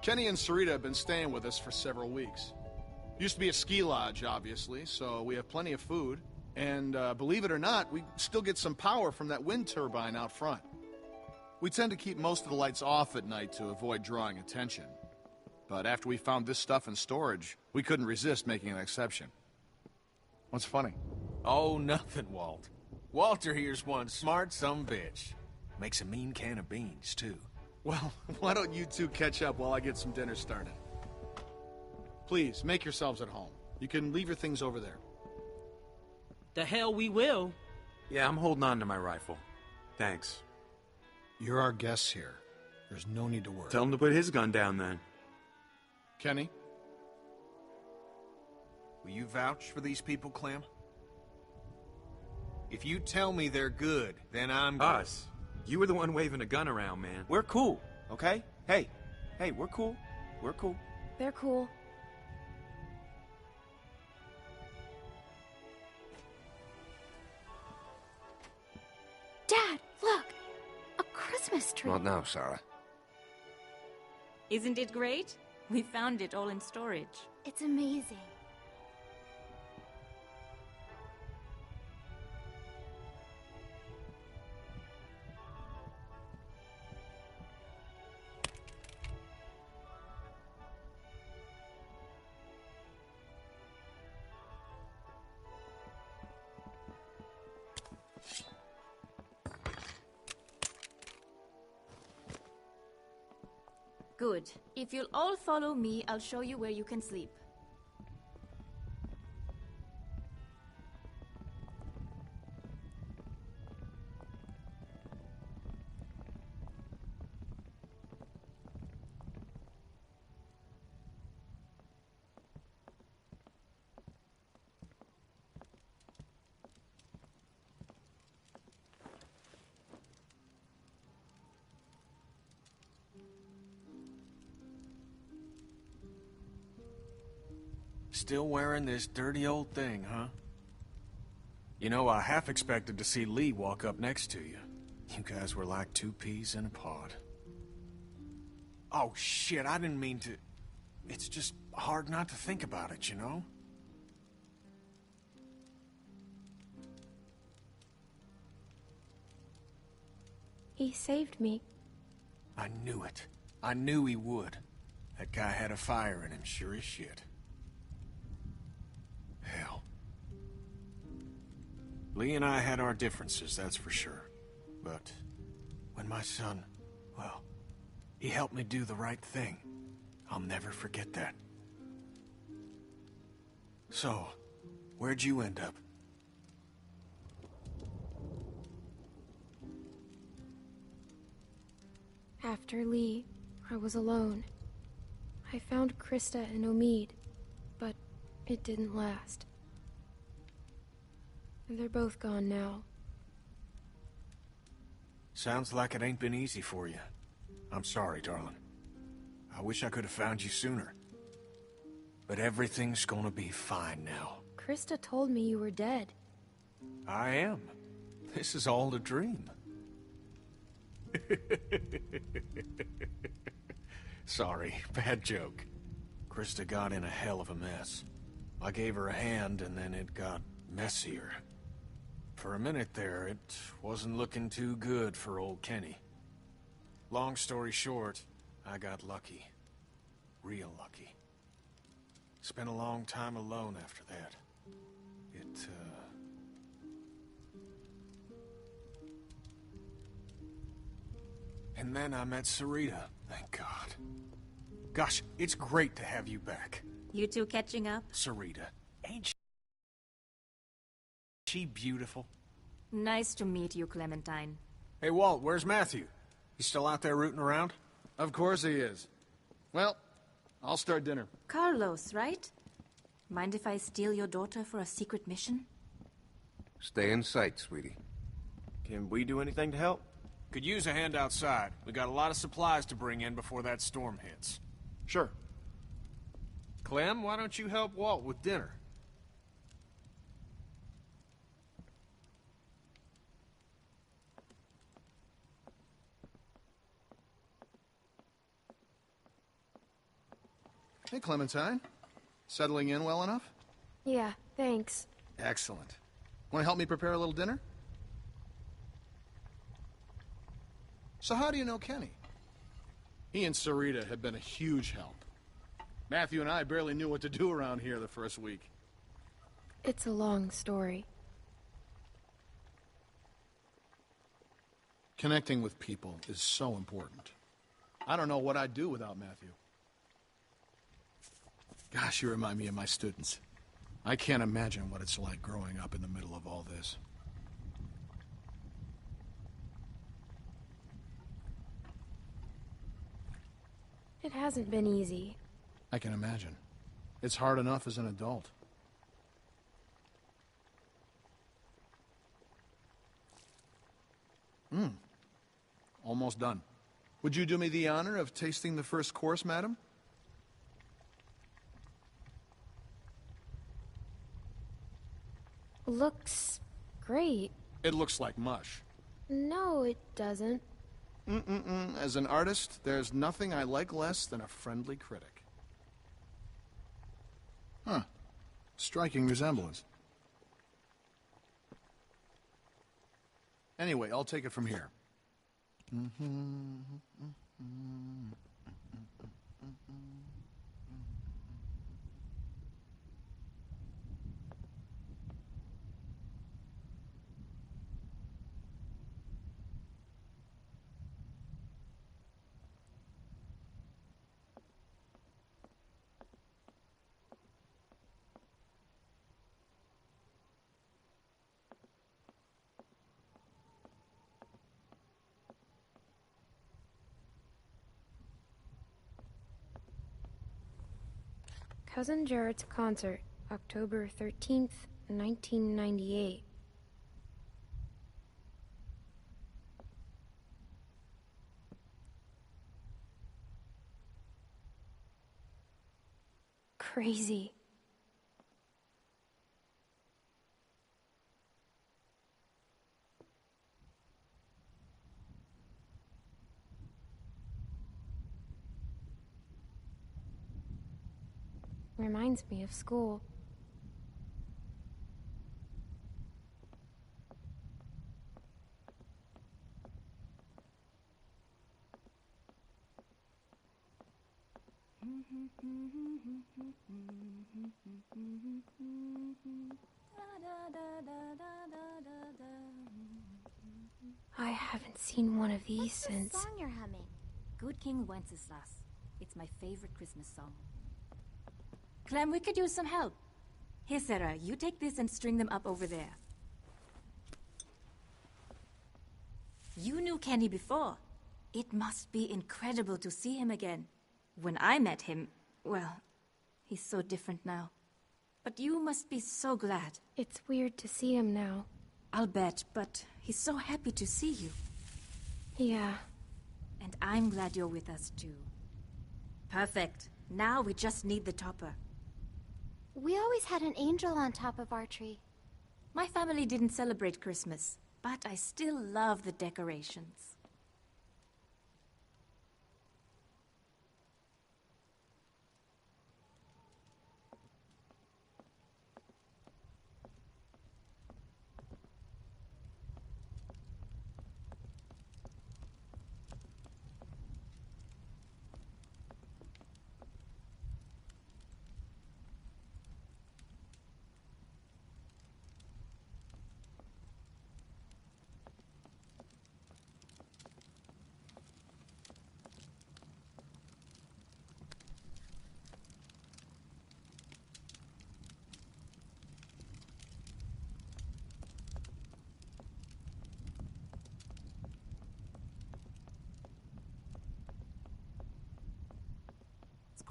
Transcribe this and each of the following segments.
Kenny and Sarita have been staying with us for several weeks. Used to be a ski lodge, obviously, so we have plenty of food. And believe it or not, we still get some power from that wind turbine out front. We tend to keep most of the lights off at night to avoid drawing attention. But after we found this stuff in storage, we couldn't resist making an exception. What's funny? Oh, nothing, Walt. Walter here's one smart sumbitch. Makes a mean can of beans, too. Well, why don't you two catch up while I get some dinner started? Please, make yourselves at home. You can leave your things over there. The hell we will. Yeah, I'm holding on to my rifle. Thanks. You're our guests here. There's no need to worry. Tell him to put his gun down then. Kenny? Will you vouch for these people, Clem? If you tell me they're good, then I'm good. Us? You were the one waving a gun around, man. We're cool, okay? Hey, we're cool. We're cool. They're cool. Dad, look! A Christmas tree! What now, Sarah? Isn't it great? We found it all in storage. It's amazing. Good. If you'll all follow me, I'll show you where you can sleep. Still wearing this dirty old thing, huh? You know, I half expected to see Lee walk up next to you. You guys were like two peas in a pod. Oh, shit, I didn't mean to... It's just hard not to think about it, you know? He saved me. I knew it. I knew he would. That guy had a fire in him, sure as shit. Hell. Lee and I had our differences, that's for sure. But when my son, well, he helped me do the right thing. I'll never forget that. So, where'd you end up? After Lee, I was alone. I found Krista and Omid, but it didn't last. They're both gone now. Sounds like it ain't been easy for you. I'm sorry, darling. I wish I could have found you sooner. But everything's gonna be fine now. Krista told me you were dead. I am. This is all a dream. Sorry, bad joke. Krista got in a hell of a mess. I gave her a hand and then it got messier. For a minute there, it wasn't looking too good for old Kenny. Long story short, I got lucky. Real lucky. Spent a long time alone after that. And then I met Sarita, thank God. Gosh, it's great to have you back. You two catching up? Sarita, ain't she beautiful? Nice to meet you, Clementine. Hey, Walt, where's Matthew? He's still out there rooting around? Of course he is. Well, I'll start dinner. Carlos, right? Mind if I steal your daughter for a secret mission? Stay in sight, sweetie. Can we do anything to help? Could use a hand outside. We got a lot of supplies to bring in before that storm hits. Sure. Clem, why don't you help Walt with dinner? Hey, Clementine. Settling in well enough? Yeah, thanks. Excellent. Want to help me prepare a little dinner? So how do you know Kenny? He and Sarita have been a huge help. Matthew and I barely knew what to do around here the first week. It's a long story. Connecting with people is so important. I don't know what I'd do without Matthew. Gosh, you remind me of my students. I can't imagine what it's like growing up in the middle of all this. It hasn't been easy. I can imagine. It's hard enough as an adult. Almost done. Would you do me the honor of tasting the first course, madam? Looks great. It looks like mush. No, it doesn't. As an artist, there's nothing I like less than a friendly critic. Huh. Striking resemblance. Anyway, I'll take it from here. Cousin Jared's concert, October 13th, 1998. Crazy. Reminds me of school. I haven't seen one of these since... What's the song you're humming? Good King Wenceslas. It's my favorite Christmas song. Clem, we could use some help. Here, Sarah, you take this and string them up over there. You knew Kenny before. It must be incredible to see him again. When I met him, well, he's so different now. But you must be so glad. It's weird to see him now. I'll bet, but he's so happy to see you. Yeah. And I'm glad you're with us, too. Perfect. Now we just need the topper. We always had an angel on top of our tree. My family didn't celebrate Christmas, but I still love the decorations.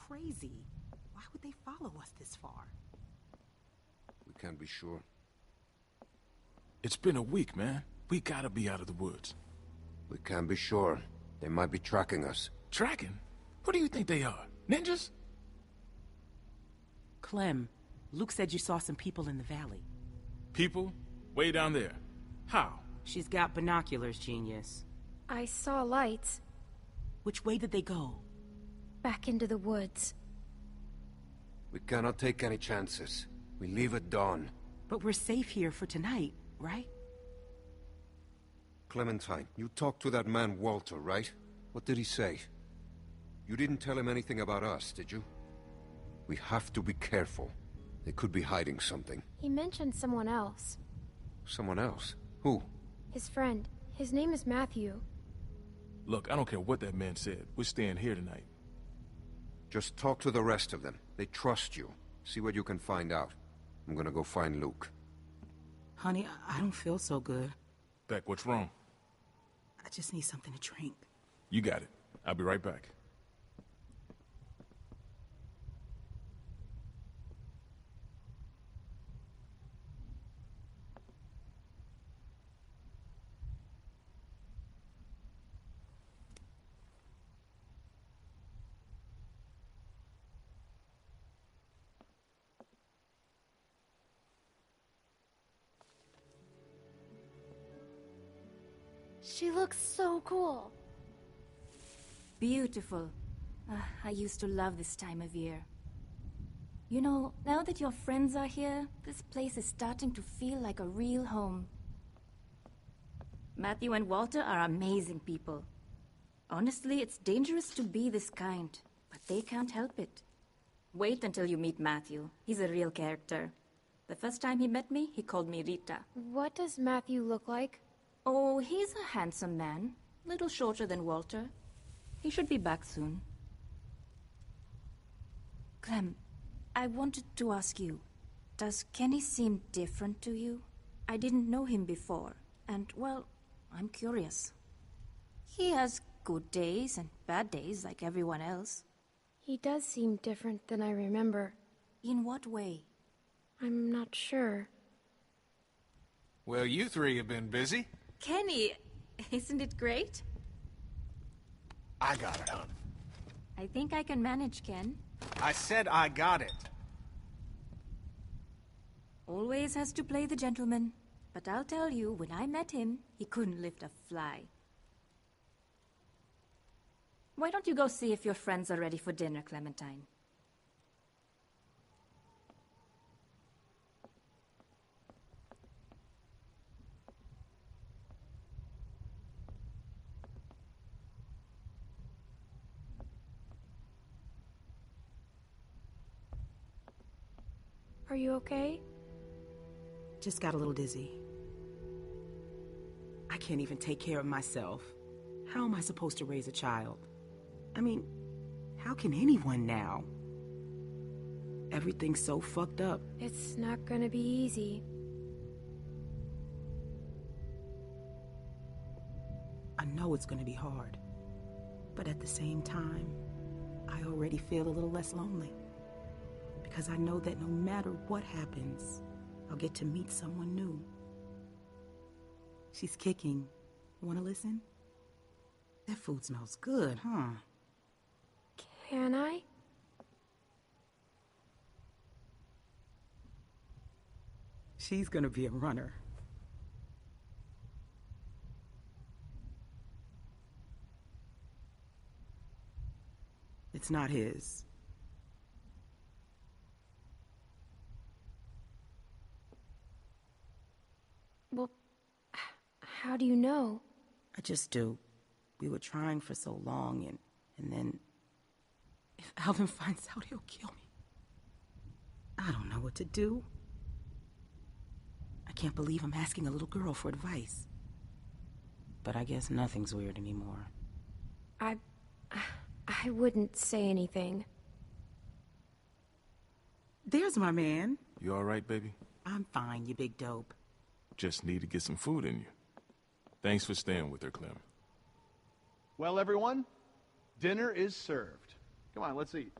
Crazy. Why would they follow us this far? We can't be sure. It's been a week, man. We gotta be out of the woods. We can't be sure. They might be tracking us. Tracking? Who do you think they are? Ninjas? Clem, Luke said you saw some people in the valley. People? Way down there. How? She's got binoculars, genius. I saw lights. Which way did they go? Back into the woods. We cannot take any chances. We leave at dawn. But we're safe here for tonight, right? Clementine, you talked to that man Walter, right? What did he say? You didn't tell him anything about us, did you? We have to be careful. They could be hiding something. He mentioned someone else. Someone else? Who? His friend. His name is Matthew. Look, I don't care what that man said. We're staying here tonight. Just talk to the rest of them. They trust you. See what you can find out. I'm gonna go find Luke. Honey, I don't feel so good. Beck, what's wrong? I just need something to drink. You got it. I'll be right back. She looks so cool. Beautiful. I used to love this time of year. You know, now that your friends are here, this place is starting to feel like a real home. Matthew and Walter are amazing people. Honestly, it's dangerous to be this kind, but they can't help it. Wait until you meet Matthew. He's a real character. The first time he met me, he called me Rita. What does Matthew look like? Oh, he's a handsome man. Little shorter than Walter. He should be back soon. Clem, I wanted to ask you, does Kenny seem different to you? I didn't know him before, and, well, I'm curious. He has good days and bad days like everyone else. He does seem different than I remember. In what way? I'm not sure. Well, you three have been busy. Kenny, isn't it great? I got it, hon. I think I can manage, Ken. I said I got it. Always has to play the gentleman. But I'll tell you, when I met him, he couldn't lift a fly. Why don't you go see if your friends are ready for dinner, Clementine? Are you okay? Just got a little dizzy. I can't even take care of myself. How am I supposed to raise a child? I mean, how can anyone now? Everything's so fucked up. It's not gonna be easy. I know it's gonna be hard. But at the same time, I already feel a little less lonely. Because I know that no matter what happens, I'll get to meet someone new. She's kicking. Wanna listen? That food smells good, huh? Can I? She's gonna be a runner. It's not his. Well, how do you know? I just do. We were trying for so long, and then... If Alvin finds out, he'll kill me. I don't know what to do. I can't believe I'm asking a little girl for advice. But I guess nothing's weird anymore. I wouldn't say anything. There's my man. You all right, baby? I'm fine, you big dope. Just need to get some food in you. Thanks for staying with her, Clem. Well, everyone, dinner is served. Come on, let's eat.